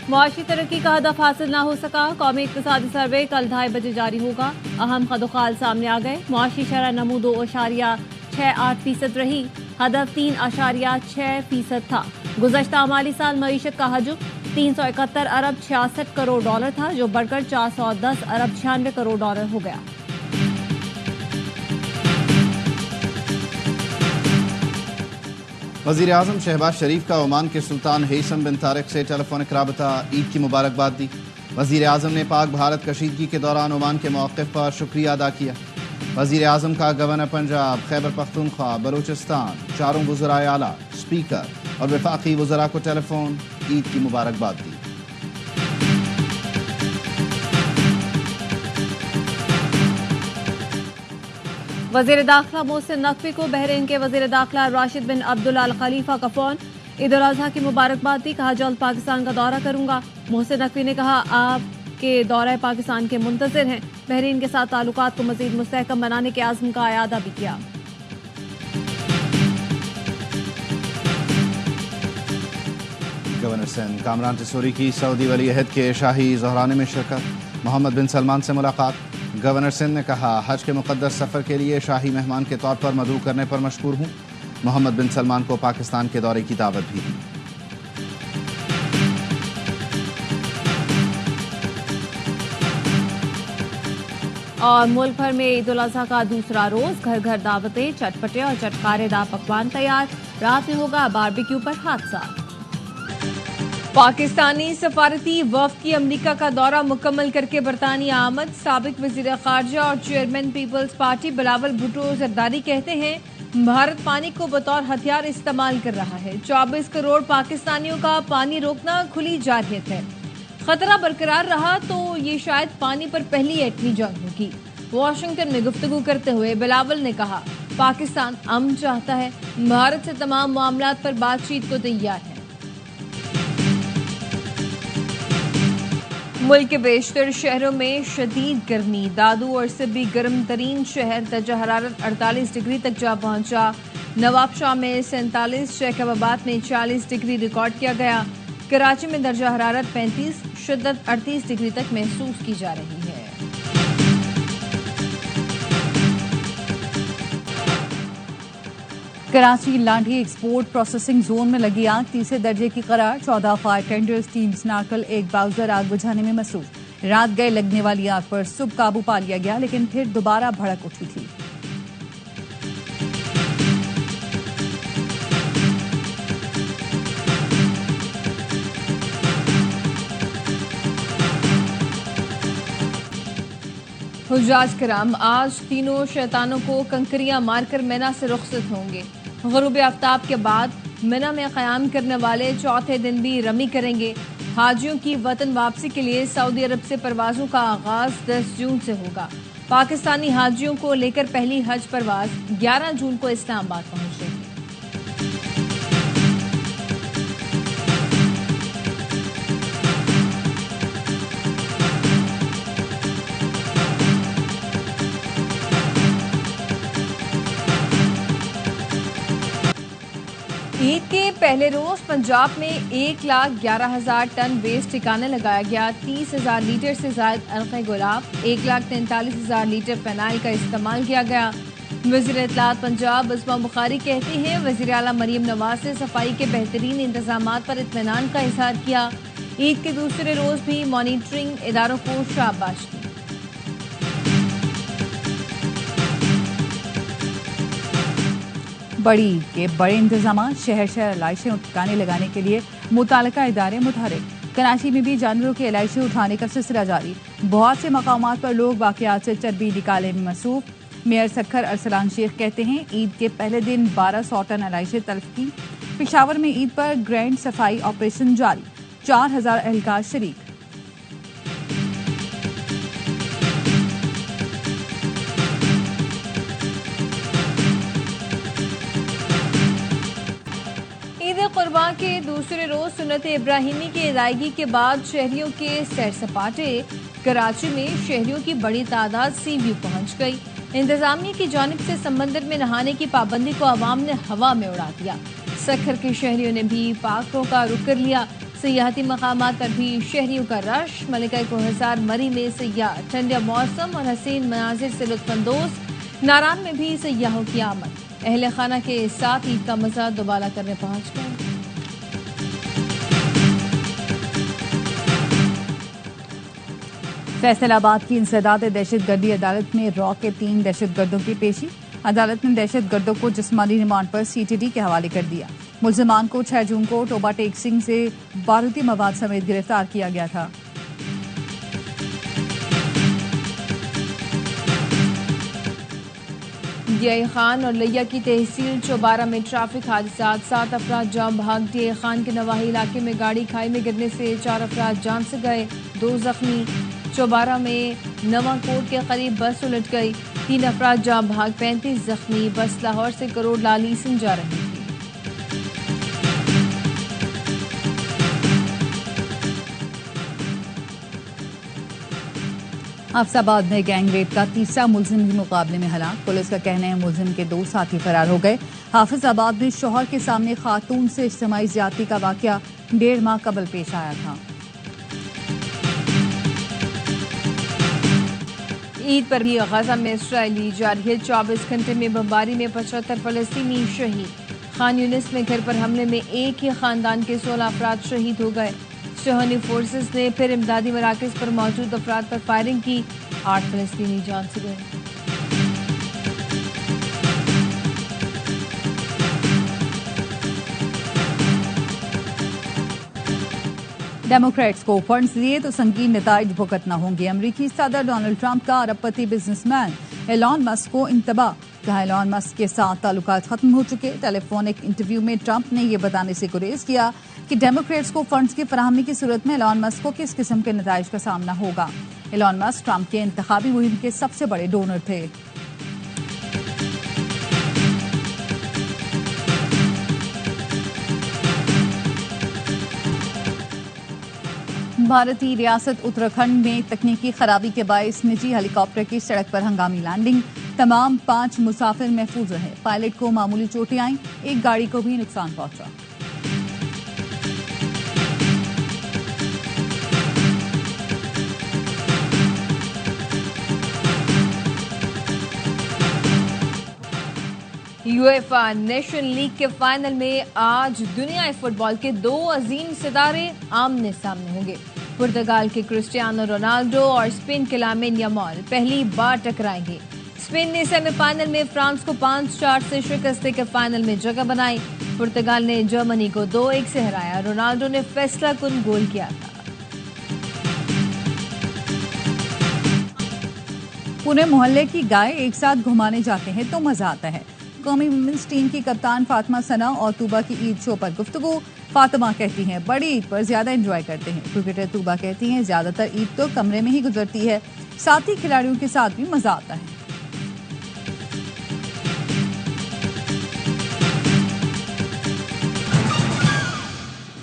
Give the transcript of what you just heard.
मुआशी तरक्की का हदफ हासिल न हो सका। कौमी इक्तिसादी सर्वे कल 2:30 बजे जारी होगा। अहम खदोखाल सामने आ गए। मुआशी शरह नमू 2.68% रही। हदफ 3.6% था। गुज़श्ता माली साल मईशत का हजम 371 अरब 66 करोड़ डॉलर था, जो बढ़कर 410 अरब 96 करोड़ डॉलर हो गया। वज़ीर आज़म शहबाज शरीफ का ओमान के सुल्तान हैसम बिन तारिक से टेलीफोनिक राबता, ईद की मुबारकबाद दी। वज़ीर आज़म ने पाक भारत कशीदगी के दौरान ओमान के मौक़िफ़ पर शुक्रिया अदा किया। वज़ीर आज़म का गवर्नर पंजाब, खैबर पख्तूनख्वा, बलूचिस्तान, चारों वज़राए आला, स्पीकर और वफाकी वज़रा को टेलीफोन, ईद की मुबारकबाद दी। वज़ीर दाखिला मोहसिन नकवी को बहरीन के वज़ीर दाखिला राशिद बिन अब्दुल अल खलीफा का फ़ोन, ईद उल अज़हा की मुबारकबाद दी। कहा जल्द पाकिस्तान का दौरा करूंगा। मोहसिन नकवी ने कहा आपके दौरे पाकिस्तान के मुंतज़िर हैं। बहरीन के साथ ताल्लुकात को मज़ीद मुस्तहकम बनाने के आज़म का अयादा भी किया। गवर्नर सिंध कामरान टिसोरी की सऊदी वली अहद के शाही ज़हराने में शिरकत। मोहम्मद बिन सलमान से मुलाकात। गवर्नर सिंध ने कहा हज के मुक़द्दस सफ़र के लिए शाही मेहमान के तौर पर मदऊ करने पर मशकूर हूँ। मोहम्मद बिन सलमान को पाकिस्तान के दौरे की दावत भी दी। और मुल्क भर में ईद उल अज़हा का दूसरा रोज, घर घर दावतें, चटपटे और चटकारेदार पकवान तैयार। रात में होगा बारबेक्यू पर हादसा। पाकिस्तानी सफारती वफ़द की अमरीका का दौरा मुकम्मल करके बरतानिया आमद। साबिक वज़ीर ख़ारजा और chairman people's party Bilawal Bhutto Zardari कहते हैं भारत पानी को बतौर हथियार इस्तेमाल कर रहा है। 24 करोड़ पाकिस्तानियों का पानी रोकना खुली जारहियत है। खतरा बरकरार रहा तो ये शायद पानी पर पहली एटमी जंग होगी। वाशिंगटन में गुफ्तगू करते हुए बिलावल ने कहा पाकिस्तान अमन चाहता है, भारत से तमाम मामलात पर बातचीत को तैयार है। मुल्क के बेशतर शहरों में शदीद गर्मी। दादू और सिब्बी गर्म तरीन शहर, दर्जा हरारत 48 डिग्री तक जा पहुंचा। नवाबशाह में 47, शेखाबाद में 40 डिग्री रिकॉर्ड किया गया। कराची में दर्जा हरारत 35, शिद्दत 38 डिग्री तक महसूस की जा रही है। Karachi Landhi export processing zone में लगी आग 3 दर्जे की करार। 14 फायर टेंडर्स, 3 स्नार्कल, 1 बाउजर आग बुझाने में मसरूफ। रात गए लगने वाली आग पर सुबह काबू पा लिया गया, लेकिन फिर दोबारा भड़क उठी थी। हुज्जाज किराम आज तीनों शैतानों को कंकरियां मारकर मिना से रुखसत होंगे। गुरूब आफ्ताब के बाद मिना में क़याम करने वाले चौथे दिन भी रमी करेंगे। हाजियों की वतन वापसी के लिए सऊदी अरब से परवाजों का आगाज 10 जून से होगा। पाकिस्तानी हाजियों को लेकर पहली हज परवाज 11 जून को इस्लामाबाद पहुंचेगी। ईद के पहले रोज पंजाब में 1,11,000 टन वेस्ट ठिकाने लगाया गया। 30,000 लीटर से ज्यादा अर्क़े गुलाब, 1,43,000 लीटर फेनाइल का इस्तेमाल किया गया। वज़ीर इत्तलात पंजाब बसमा बुखारी कहती हैं वज़ीर आला मरीम नवाज से सफाई के बेहतरीन इंतजामात पर इत्मीनान का इज़हार किया। ईद के दूसरे रोज भी मॉनिटरिंग इदारों को शाबाश दी। बड़ी ईद के बड़े इंतजाम, शहर शहर एलाइशें ठिकाने लगाने के लिए मुताल्लिका इदारे मुतहरिक। कराची में भी जानवरों के एलाइशें उठाने का सिलसिला जारी। बहुत से मकामात पर लोग वाक़यात से चर्बी निकालने में मसरूफ। मेयर सखर अरसलान शेख कहते हैं ईद के पहले दिन 1200 टन एलाइशें तल्फ की। पेशावर में ईद पर ग्रैंड सफाई ऑपरेशन जारी, 4000 एहलकार शरीक। कुर्बान के दूसरे रोज सुन्नत इब्राहिमी की अदायगी के बाद शहरियों के सैर सपाटे। कराची में शहरियों की बड़ी तादाद सी व्यू पहुंच गई। इंतजामिया की जानिब से समंदर में नहाने की पाबंदी को अवाम ने हवा में उड़ा दिया। सखर के शहरियों ने भी पाकों का रुख कर लिया। सियाहती मकामात पर भी शहरियों का रश। मलिका कोहसार मरी में सयाह, ठंडा मौसम और हसीन मनाजिर से लुत्फानंदोज। नारान में भी सयाहों की आमद। अहले खाना के साथ ईद का मजा दोबाला करने पहुंच गए। फैसलाबाद की इंसदाद दहशतगर्दी अदालत में रॉ के 3 दहशतगर्दों की पेशी। अदालत ने दहशतगर्दों को जिस्मानी रिमांड पर सीटीडी के हवाले कर दिया। मुल्जिमान को 6 जून को टोबा टेक सिंह से बारूदी मवाद समेत गिरफ्तार किया गया था। डीआई खान और लिया की तहसील चौबारा में ट्रैफिक हादसा। 7 अफराद जाम भाग। डीआई खान के नवाही इलाके में गाड़ी खाई में गिरने से 4 अफराद जान से गए, 2 जख्मी। चौबारा में नवाकोट के करीब बस उलट गई, 3 अफराद जाम भाग, 35 जख्मी। बस लाहौर से करोड़ लालीसन जा रही थी। हाफिजाबाद में गैंग रेप का 3रा मुलजिम भी मुकाबले में हलाक। पुलिस का कहना है मुलजिम के 2 साथी फरार हो गए। हाफिजाबाद में शौहर के सामने खातून से इज्तिमाई ज्यादती का वाकया 1.5 माह कबल पेश आया था। ईद पर भी गजा में इसराइली जारी है। 24 घंटे में बमबारी में 75 फलस्तीनी शहीद। खान यूनिस में घर पर हमले में एक ही खानदान के 16 अफराद शहीद हो गए। शहनी फोर्सेस ने फिर इमदादी मराकज पर मौजूद अफराद पर फायरिंग की, 8 फलस्तीनी जान से गए। डेमोक्रेट्स को फंड्स दिए तो संगीन नताइज भुगतना होंगे। अमरीकी सदर डोनाल्ड ट्रंप का अरबपति बिजनेसमैन एलॉन मस्क को इंतबाह। कहा एलॉन मस्क के साथ ताल्लुकात खत्म हो चुके। टेलीफोनिक इंटरव्यू में ट्रंप ने यह बताने से गुरेज किया कि डेमोक्रेट्स को फंड्स की फराहमी की सूरत में एलॉन मस्क को किस किस्म के नताइज का सामना होगा। एलॉन मस्क ट्रंप के इंतखाबी मुहिम के सबसे बड़े डोनर थे। भारतीय रियासत उत्तराखंड में तकनीकी खराबी के बायस निजी हेलीकॉप्टर की सड़क पर हंगामी लैंडिंग। तमाम 5 मुसाफिर महफूज रहे। पायलट को मामूली चोटें आईं, एक गाड़ी को भी नुकसान पहुंचा। यूएफा नेशन लीग के फाइनल में आज दुनिया फुटबॉल के 2 अजीम सितारे आमने सामने होंगे। पुर्तगाल के क्रिस्टियानो रोनाल्डो और स्पेन के लामिन यामाल पहली बार टकराएंगे। स्पेन ने सेमीफाइनल में फ्रांस को 5-4 से शिकस्त देकर फाइनल में जगह बनाई। पुर्तगाल ने जर्मनी को 2-1 से हराया। रोनाल्डो ने फैसलाकुन गोल किया था। पूरे मोहल्ले की गाय एक साथ घुमाने जाते हैं तो मजा आता है। कौमी वुमेन्स टीम की कप्तान फातिमा सना और तूबा की ईद शो पर गुफ्तगू। फातिमा कहती हैं बड़ी ईद पर ज्यादा एंजॉय करते हैं। क्रिकेटर तूबा कहती हैं ज्यादातर ईद तो कमरे में ही गुजरती है, साथ ही खिलाड़ियों के साथ भी मजा आता है।